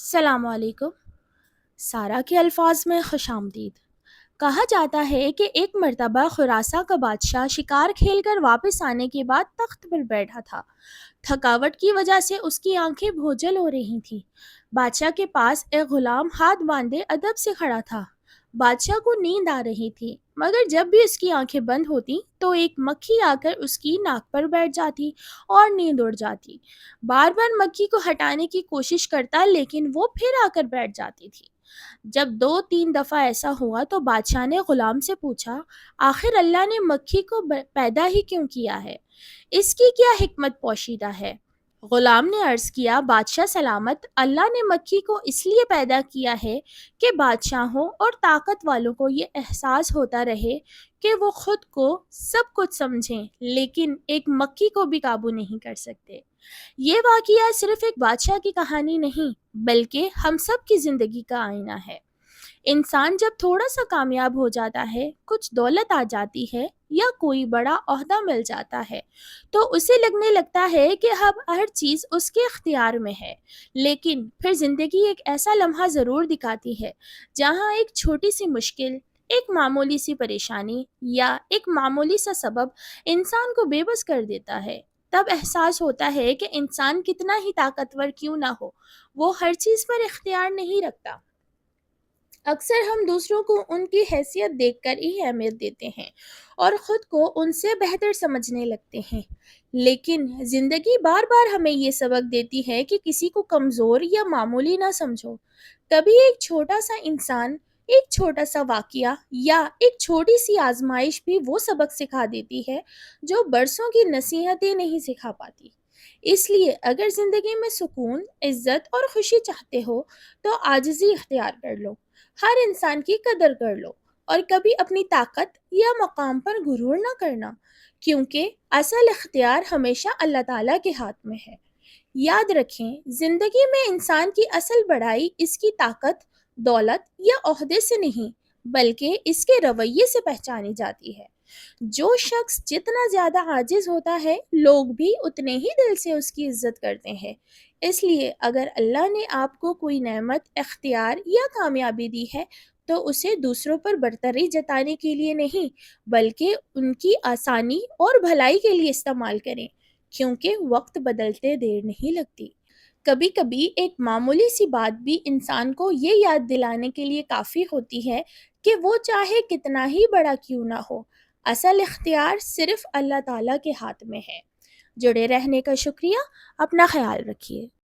السلام علیکم۔ سارہ کے الفاظ میں خوش آمدید۔ کہا جاتا ہے کہ ایک مرتبہ خراساں کا بادشاہ شکار کھیل کر واپس آنے کے بعد تخت پر بیٹھا تھا۔ تھکاوٹ کی وجہ سے اس کی آنکھیں بھوجل ہو رہی تھیں۔ بادشاہ کے پاس ایک غلام ہاتھ باندھے ادب سے کھڑا تھا۔ بادشاہ کو نیند آ رہی تھی، مگر جب بھی اس کی آنکھیں بند ہوتی تو ایک مکھی آ کر اس کی ناک پر بیٹھ جاتی اور نیند اڑ جاتی۔ بار بار مکھی کو ہٹانے کی کوشش کرتا، لیکن وہ پھر آ کر بیٹھ جاتی تھی۔ جب 2-3 دفعہ ایسا ہوا تو بادشاہ نے غلام سے پوچھا، آخر اللہ نے مکھی کو پیدا ہی کیوں کیا ہے؟ اس کی کیا حکمت پوشیدہ ہے؟ غلام نے عرض کیا، بادشاہ سلامت، اللہ نے مکھی کو اس لیے پیدا کیا ہے کہ بادشاہوں اور طاقت والوں کو یہ احساس ہوتا رہے کہ وہ خود کو سب کچھ سمجھیں، لیکن ایک مکھی کو بھی قابو نہیں کر سکتے۔ یہ واقعہ صرف ایک بادشاہ کی کہانی نہیں، بلکہ ہم سب کی زندگی کا آئینہ ہے۔ انسان جب تھوڑا سا کامیاب ہو جاتا ہے، کچھ دولت آ جاتی ہے یا کوئی بڑا عہدہ مل جاتا ہے، تو اسے لگنے لگتا ہے کہ اب ہر چیز اس کے اختیار میں ہے۔ لیکن پھر زندگی ایک ایسا لمحہ ضرور دکھاتی ہے جہاں ایک چھوٹی سی مشکل، ایک معمولی سی پریشانی یا ایک معمولی سا سبب انسان کو بے بس کر دیتا ہے۔ تب احساس ہوتا ہے کہ انسان کتنا ہی طاقتور کیوں نہ ہو، وہ ہر چیز پر اختیار نہیں رکھتا۔ اکثر ہم دوسروں کو ان کی حیثیت دیکھ کر ہی اہمیت دیتے ہیں اور خود کو ان سے بہتر سمجھنے لگتے ہیں، لیکن زندگی بار بار ہمیں یہ سبق دیتی ہے کہ کسی کو کمزور یا معمولی نہ سمجھو۔ کبھی ایک چھوٹا سا انسان، ایک چھوٹا سا واقعہ یا ایک چھوٹی سی آزمائش بھی وہ سبق سکھا دیتی ہے جو برسوں کی نصیحتیں نہیں سکھا پاتی۔ اس لیے اگر زندگی میں سکون، عزت اور خوشی چاہتے ہو تو عاجزی اختیار کر لو، ہر انسان کی قدر کر لو، اور کبھی اپنی طاقت یا مقام پر غرور نہ کرنا، کیونکہ اصل اختیار ہمیشہ اللہ تعالیٰ کے ہاتھ میں ہے۔ یاد رکھیں، زندگی میں انسان کی اصل بڑائی اس کی طاقت، دولت یا عہدے سے نہیں، بلکہ اس کے رویے سے پہچانی جاتی ہے۔ جو شخص جتنا زیادہ عاجز ہوتا ہے، لوگ بھی اتنے ہی دل سے اس کی عزت کرتے ہیں۔ اس لیے اگر اللہ نے آپ کو کوئی نعمت، اختیار یا کامیابی دی ہے تو اسے دوسروں پر برتری جتانے کے لیے نہیں، بلکہ ان کی آسانی اور بھلائی کے لیے استعمال کریں، کیونکہ وقت بدلتے دیر نہیں لگتی۔ کبھی کبھی ایک معمولی سی بات بھی انسان کو یہ یاد دلانے کے لیے کافی ہوتی ہے کہ وہ چاہے کتنا ہی بڑا کیوں نہ ہو، اصل اختیار صرف اللہ تعالیٰ کے ہاتھ میں ہے۔ جڑے رہنے کا شکریہ، اپنا خیال رکھیے۔